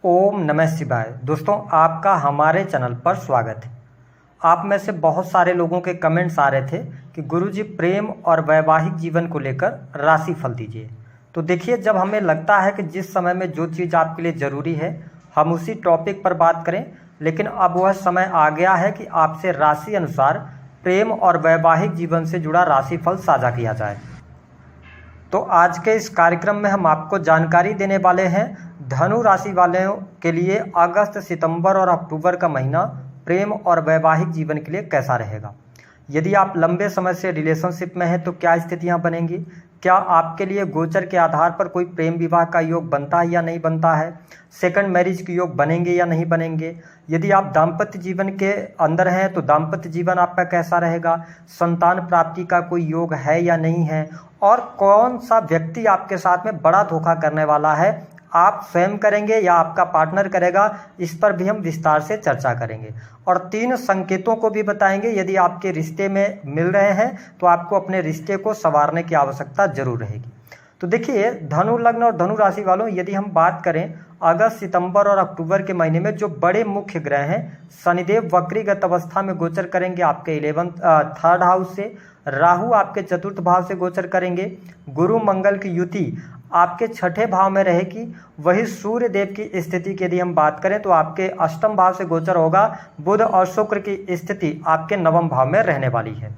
ओम नमः शिवाय। दोस्तों, आपका हमारे चैनल पर स्वागत है। आप में से बहुत सारे लोगों के कमेंट्स आ रहे थे कि गुरुजी प्रेम और वैवाहिक जीवन को लेकर राशिफल दीजिए। तो देखिए, जब हमें लगता है कि जिस समय में जो चीज़ आपके लिए ज़रूरी है हम उसी टॉपिक पर बात करें, लेकिन अब वह समय आ गया है कि आपसे राशि अनुसार प्रेम और वैवाहिक जीवन से जुड़ा राशिफल साझा किया जाए। तो आज के इस कार्यक्रम में हम आपको जानकारी देने वाले हैं धनु राशि वालों के लिए अगस्त, सितंबर और अक्टूबर का महीना प्रेम और वैवाहिक जीवन के लिए कैसा रहेगा। यदि आप लंबे समय से रिलेशनशिप में हैं तो क्या स्थितियां बनेंगी, क्या आपके लिए गोचर के आधार पर कोई प्रेम विवाह का योग बनता है या नहीं बनता है, सेकंड मैरिज के योग बनेंगे या नहीं बनेंगे। यदि आप दाम्पत्य जीवन के अंदर हैं तो दाम्पत्य जीवन आपका कैसा रहेगा, संतान प्राप्ति का कोई योग है या नहीं है, और कौन सा व्यक्ति आपके साथ में बड़ा धोखा करने वाला है, आप स्वयं करेंगे या आपका पार्टनर करेगा, इस पर भी हम विस्तार से चर्चा करेंगे। और 3 संकेतों को भी बताएंगे। यदि आपके रिश्ते में मिल रहे हैं तो आपको अपने रिश्ते को संवारने की आवश्यकता जरूर रहेगी। तो देखिए, धनु लग्न और धनु राशि वालों, यदि हम बात करें अगस्त, सितंबर और अक्टूबर के महीने में जो बड़े मुख्य ग्रह हैं, शनिदेव वक्रीगत अवस्था में गोचर करेंगे आपके 3rd हाउस से, राहु आपके 4th भाव से गोचर करेंगे, गुरु मंगल की युति आपके 6ठे भाव में रहेगी। वही सूर्य देव की स्थिति की यदि हम बात करें तो आपके 8म भाव से गोचर होगा। बुध और शुक्र की स्थिति आपके 9वें भाव में रहने वाली है।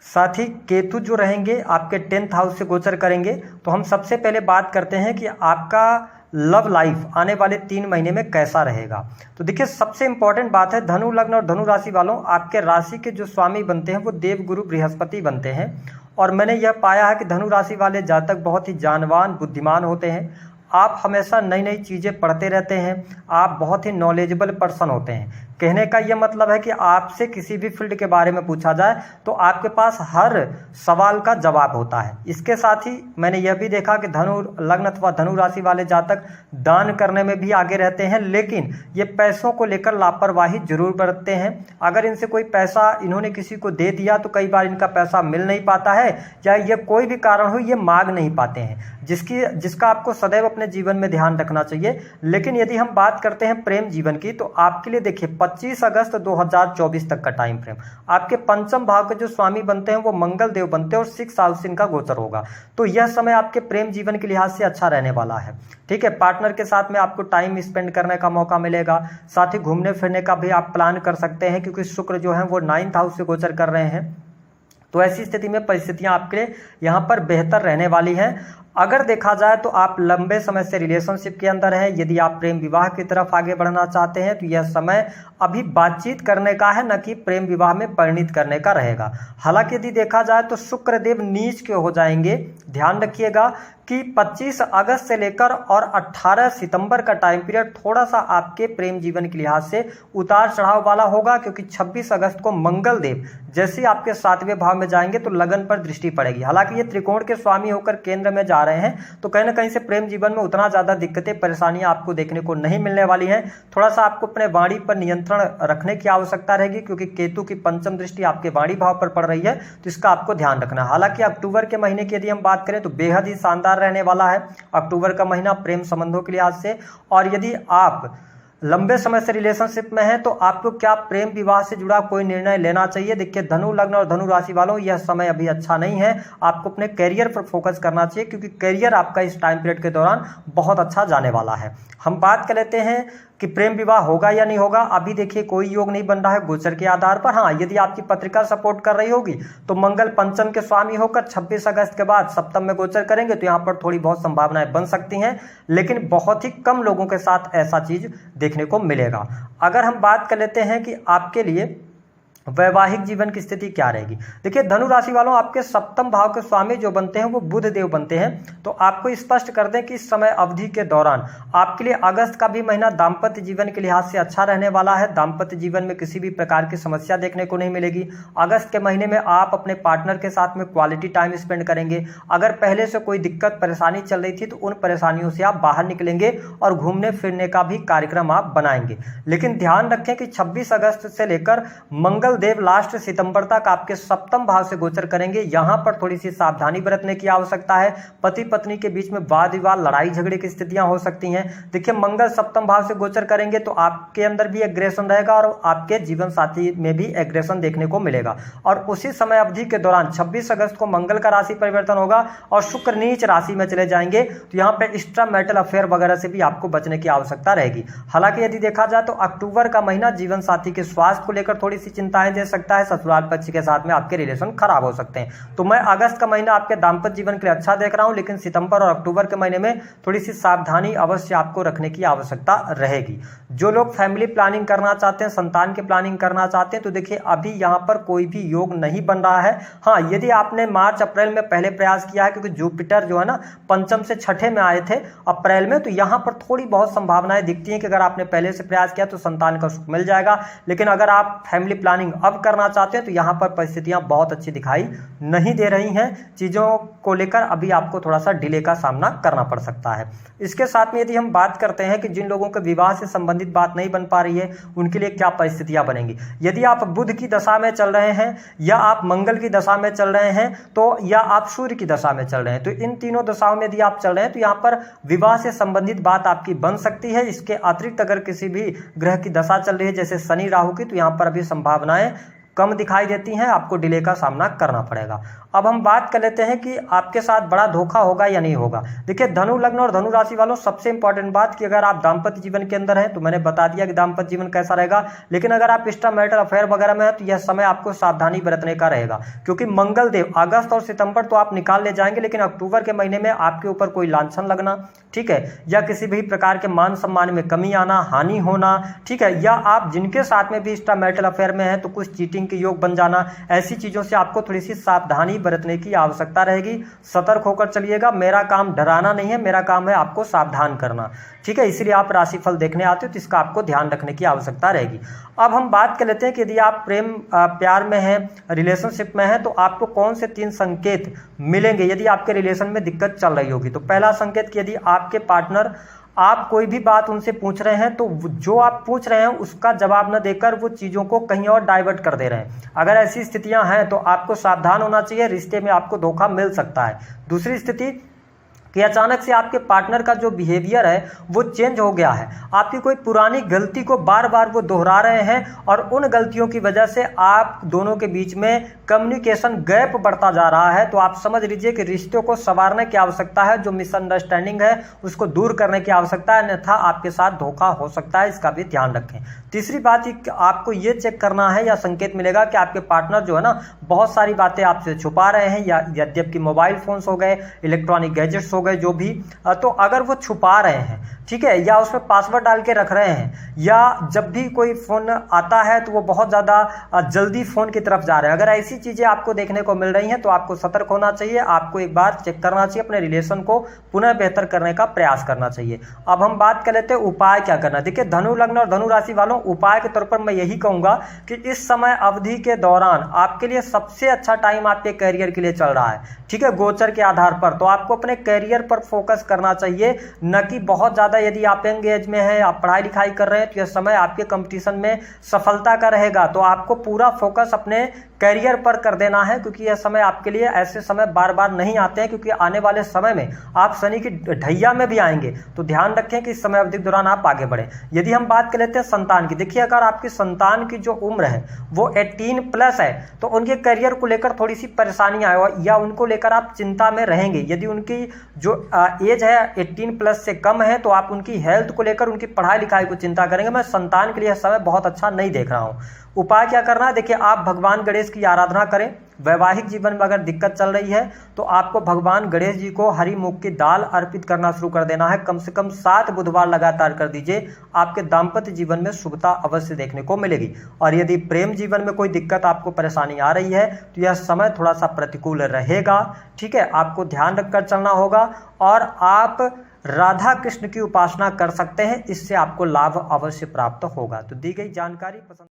साथ ही केतु जो रहेंगे आपके 10th हाउस से गोचर करेंगे। तो हम सबसे पहले बात करते हैं कि आपका लव लाइफ आने वाले 3 महीने में कैसा रहेगा। तो देखिए, सबसे इंपॉर्टेंट बात है, धनु लग्न और धनु राशि वालों, आपके राशि के जो स्वामी बनते हैं वो देव गुरु बृहस्पति बनते हैं। और मैंने यह पाया है कि धनु राशि वाले जातक बहुत ही जानवान, बुद्धिमान होते हैं। आप हमेशा नई नई चीज़ें पढ़ते रहते हैं, आप बहुत ही नॉलेजेबल पर्सन होते हैं। कहने का यह मतलब है कि आपसे किसी भी फील्ड के बारे में पूछा जाए तो आपके पास हर सवाल का जवाब होता है। इसके साथ ही मैंने यह भी देखा कि धनु लग्न अथवा धनु राशि वाले जातक दान करने में भी आगे रहते हैं, लेकिन ये पैसों को लेकर लापरवाही जरूर बरतते हैं। अगर इनसे कोई पैसा इन्होंने किसी को दे दिया तो कई बार इनका पैसा मिल नहीं पाता है, या ये कोई भी कारण हो ये मांग नहीं पाते हैं, जिसका आपको सदैव अपने जीवन में ध्यान रखना चाहिए। लेकिन यदि हम बात करते हैं प्रेम जीवन की, तो आपके लिए देखिए 25 अगस्त 2024 तक का टाइम फ्रेम, आपके 5म भाव के जो स्वामी बनते हैं वो मंगल देव बनते हैं और 6 हाउस इनका गोचर होगा। तो यह समय आपके प्रेम जीवन के लिहाज से अच्छा रहने वाला है। ठीक है, पार्टनर के साथ में आपको टाइम स्पेंड करने का मौका मिलेगा। साथ ही घूमने फिरने का भी आप प्लान कर सकते हैं, क्योंकि शुक्र जो है वो 9th हाउस से गोचर कर रहे हैं। तो ऐसी स्थिति में परिस्थितियां आपके लिए यहाँ पर बेहतर रहने वाली हैं। अगर देखा जाए तो आप लंबे समय से रिलेशनशिप के अंदर हैं, यदि आप प्रेम विवाह की तरफ आगे बढ़ना चाहते हैं तो यह समय अभी बातचीत करने का है, न कि प्रेम विवाह में परिणित करने का रहेगा। हालांकि यदि देखा जाए तो शुक्र देव नीच के हो जाएंगे। ध्यान रखिएगा कि 25 अगस्त से लेकर और 18 सितंबर का टाइम पीरियड थोड़ा सा आपके प्रेम जीवन के लिहाज से उतार चढ़ाव वाला होगा, क्योंकि 26 अगस्त को मंगल देव जैसे आपके 7वें भाव में जाएंगे तो लगन पर दृष्टि पड़ेगी। हालांकि ये त्रिकोण के स्वामी होकर केंद्र में जा रहे हैं, तो कहीं ना कहीं से प्रेम जीवन में उतना ज्यादा दिक्कतें, परेशानियां आपको देखने को नहीं मिलने वाली हैं। थोड़ा सा आपको अपने वाणी पर नियंत्रण रखने की आवश्यकता रहेगी, क्योंकि केतु की 5म दृष्टि आपके वाणी भाव पर पड़ रही है, तो इसका आपको ध्यान रखना। हालांकि अक्टूबर के महीने की यदि हम बात करें तो बेहद ही शानदार रहने वाला है अक्टूबर का महीना प्रेम संबंधों के लिहाज से। और यदि आप लंबे समय से रिलेशनशिप में हैं तो आपको क्या प्रेम विवाह से जुड़ा कोई निर्णय लेना चाहिए। देखिए, धनु लग्न और धनु राशि वालों, यह समय अभी अच्छा नहीं है। आपको अपने करियर पर फोकस करना चाहिए, क्योंकि करियर आपका इस टाइम पीरियड के दौरान बहुत अच्छा जाने वाला है। हम बात कर लेते हैं कि प्रेम विवाह होगा या नहीं होगा। अभी देखिए कोई योग नहीं बन रहा है गोचर के आधार पर। हाँ, यदि आपकी पत्रिका सपोर्ट कर रही होगी तो मंगल 5म के स्वामी होकर 26 अगस्त के बाद 7म में गोचर करेंगे, तो यहाँ पर थोड़ी बहुत संभावनाएं बन सकती हैं, लेकिन बहुत ही कम लोगों के साथ ऐसा चीज देखने को मिलेगा। अगर हम बात कर लेते हैं कि आपके लिए वैवाहिक जीवन की स्थिति क्या रहेगी। देखिए, धनु राशि वालों, आपके 7म भाव के स्वामी जो बनते हैं वो बुध देव बनते हैं। तो आपको स्पष्ट कर दें कि इस समय अवधि के दौरान आपके लिए अगस्त का भी महीना दाम्पत्य जीवन के लिहाज से अच्छा रहने वाला है। दाम्पत्य जीवन में किसी भी प्रकार की समस्या देखने को नहीं मिलेगी। अगस्त के महीने में आप अपने पार्टनर के साथ में क्वालिटी टाइम स्पेंड करेंगे। अगर पहले से कोई दिक्कत परेशानी चल रही थी तो उन परेशानियों से आप बाहर निकलेंगे और घूमने फिरने का भी कार्यक्रम आप बनाएंगे। लेकिन ध्यान रखें कि 26 अगस्त से लेकर मंगल मंगल देव लास्ट सितंबर तक आपके सप्तम भाव से गोचर करेंगे। यहाँ पर थोड़ी सी सावधानी बरतने की आवश्यकता है। पति पत्नी के बीच में वाद विवाद, लड़ाई झगड़े की स्थितियां हो सकती हैं। देखिए, मंगल सप्तम भाव से गोचर करेंगे तो आपके अंदर भी एग्रेशन रहेगा और आपके जीवन साथी में भी एग्रेशन देखने को मिलेगा। और उसी समय अवधि के दौरान 26 अगस्त को मंगल का राशि परिवर्तन होगा और शुक्र नीच राशि में चले जाएंगे। तो यहाँ पे एक्स्ट्रा मैरिटल अफेयर वगैरह से भी आपको बचने की आवश्यकता रहेगी। हालांकि यदि देखा जाए तो अक्टूबर का महीना जीवन साथी के स्वास्थ्य को लेकर थोड़ी सी चिंताएं दे सकता है। ससुराल पक्ष के साथ में आपके रिलेशन खराब हो सकते हैं। तो मैं अगस्त का महीना आपके दाम्पत्य जीवन के लिए अच्छा देख रहा हूं, लेकिन सितंबर और अक्टूबर के महीने में थोड़ी सी सावधानी अवश्य आपको रखने की आवश्यकता रहेगी। जो लोग फैमिली प्लानिंग करना चाहते हैं, संतान की प्लानिंग करना चाहते हैं, तो देखिए अभी यहाँ पर कोई भी योग नहीं बन रहा है। हाँ, यदि आपने मार्च अप्रैल में पहले प्रयास किया है, क्योंकि जुपिटर जो है ना पंचम से छठे में आए थे अप्रैल में, तो यहाँ पर थोड़ी बहुत संभावनाएं दिखती हैं कि अगर आपने पहले से प्रयास किया तो संतान का सुख मिल जाएगा। लेकिन अगर आप फैमिली प्लानिंग अब करना चाहते हैं तो यहाँ पर परिस्थितियां बहुत अच्छी दिखाई नहीं दे रही हैं। चीज़ों को लेकर अभी आपको थोड़ा सा डिले का सामना करना पड़ सकता है। इसके साथ में यदि हम बात करते हैं कि जिन लोगों के विवाह से संबंधित बात नहीं बन पा रही है उनके लिए क्या परिस्थितियां बनेंगी। यदि आप बुध की दशा में चल रहे हैं, या आप मंगल की दशा में चल रहे हैं, तो या आप सूर्य की दशा में चल रहे हैं, तो इन तीनों दशाओं में यदि आप चल रहे हैं तो यहाँ पर विवाह से संबंधित बात आपकी बन सकती है। इसके अतिरिक्त अगर किसी भी ग्रह की दशा चल रही है जैसे शनि राहु की, तो यहाँ पर अभी संभावनाएं कम दिखाई देती हैं, आपको डिले का सामना करना पड़ेगा। अब हम बात कर लेते हैं कि आपके साथ बड़ा धोखा होगा या नहीं होगा। देखिए, धनु लग्न और धनु राशि वालों, सबसे इंपॉर्टेंट बात कि अगर आप दाम्पत्य जीवन के अंदर हैं तो मैंने बता दिया कि दाम्पत्य जीवन कैसा रहेगा। लेकिन अगर आप एक्स्ट्रा मैरिटल अफेयर वगैरह में है तो यह समय आपको सावधानी बरतने का रहेगा, क्योंकि मंगल देव अगस्त और सितंबर तो आप निकाल ले जाएंगे, लेकिन अक्टूबर के महीने में आपके ऊपर कोई लांछन लगना, ठीक है, या किसी भी प्रकार के मान सम्मान में कमी आना, हानि होना, ठीक है, या आप जिनके साथ में भी एक्स्ट्रा मैरिटल अफेयर में है तो कुछ चीटिंग के योग बन जाना, ऐसी चीजों से आपको थोड़ी सी सावधानी बरतने की आवश्यकता रहेगी। सतर्क होकर चलिएगा। मेरा काम डराना नहीं है, मेरा काम है आपको सावधान करना, ठीक है। इसीलिए आप राशिफल देखने आते हो तो इसका आपको ध्यान रखने की आवश्यकता रहेगी। अब हम बात कर लेते हैं कि यदि आप प्रेम प्यार में हैं, रिलेशनशिप में हैं, तो आपको कौन से 3 संकेत मिलेंगे यदि आपके रिलेशन में दिक्कत चल रही होगी। तो पहला संकेत कि यदि आपके पार्टनर, आप कोई भी बात उनसे पूछ रहे हैं तो जो आप पूछ रहे हैं उसका जवाब न देकर वो चीज़ों को कहीं और डाइवर्ट कर दे रहे हैं। अगर ऐसी स्थितियां हैं तो आपको सावधान होना चाहिए, रिश्ते में आपको धोखा मिल सकता है। दूसरी स्थिति कि अचानक से आपके पार्टनर का जो बिहेवियर है वो चेंज हो गया है, आपकी कोई पुरानी गलती को बार बार वो दोहरा रहे हैं और उन गलतियों की वजह से आप दोनों के बीच में कम्युनिकेशन गैप बढ़ता जा रहा है। तो आप समझ लीजिए कि रिश्तों को संवारने की आवश्यकता है, जो मिसअंडरस्टैंडिंग है उसको दूर करने की आवश्यकता है, अन्यथा आपके साथ धोखा हो सकता है, इसका भी ध्यान रखें। तीसरी बात आपको ये चेक करना है या संकेत मिलेगा कि आपके पार्टनर जो है ना बहुत सारी बातें आपसे छुपा रहे हैं, या यद्यपि मोबाइल फोन्स हो गए, इलेक्ट्रॉनिक गैजेट्स हो गए, जो भी, तो अगर वो छुपा रहे हैं, ठीक है, या उसमें पासवर्ड डाल के रख रहे हैं, या जब भी कोई फोन आता है तो वो बहुत ज़्यादा जल्दी फोन की तरफ जा रहे हैं, अगर ऐसी चीज़ें आपको देखने को मिल रही हैं तो आपको सतर्क होना चाहिए। आपको एक बार चेक करना चाहिए, अपने रिलेशन को पुनः बेहतर करने का प्रयास करना चाहिए। अब हम बात कर लेते हैं उपाय क्या करना। देखिए, धनु लग्न और धनु राशि वालों, उपाय के तौर पर मैं यही कहूँगा कि इस समय अवधि के दौरान आपके लिए सबसे अच्छा टाइम आपके करियर के लिए चल रहा है, ठीक है, गोचर के आधार पर। तो आपको अपने करियर पर फोकस करना चाहिए, न कि बहुत ज़्यादा यदि आप यंग एज में हैं, आप पढ़ाई लिखाई कर रहे हैं, तो यह समय आपके कंपटीशन में सफलता का रहेगा। तो आपको पूरा फोकस अपने करियर पर कर देना है, क्योंकि यह समय आपके लिए, ऐसे समय बार बार नहीं आते हैं, क्योंकि आने वाले समय में आप शनि की ढैया में भी आएंगे। तो ध्यान रखें कि इस समय अवधि के दौरान आप आगे बढ़ें। यदि हम बात कर लेते हैं संतान की, देखिए अगर आपकी संतान की जो उम्र है वो 18+ है तो उनके करियर को लेकर थोड़ी सी परेशानियां या उनको लेकर आप चिंता में रहेंगे। यदि उनकी जो एज है 18+ से कम है तो आप उनकी हेल्थ को लेकर, उनकी पढ़ाई लिखाई को चिंता करेंगे। मैं संतान के लिए समय बहुत अच्छा नहीं देख रहा हूँ। उपाय क्या करना है, देखिए आप भगवान गणेश की आराधना करें। वैवाहिक जीवन में अगर दिक्कत चल रही है तो आपको भगवान गणेश जी को हरी मूंग की दाल अर्पित करना शुरू कर देना है। कम से कम 7 बुधवार लगातार कर दीजिए, आपके दाम्पत्य जीवन में शुभता अवश्य देखने को मिलेगी। और यदि प्रेम जीवन में कोई दिक्कत, आपको परेशानी आ रही है तो यह समय थोड़ा सा प्रतिकूल रहेगा, ठीक है, आपको ध्यान रखकर चलना होगा। और आप राधा कृष्ण की उपासना कर सकते हैं, इससे आपको लाभ अवश्य प्राप्त होगा। तो दी गई जानकारी पसंद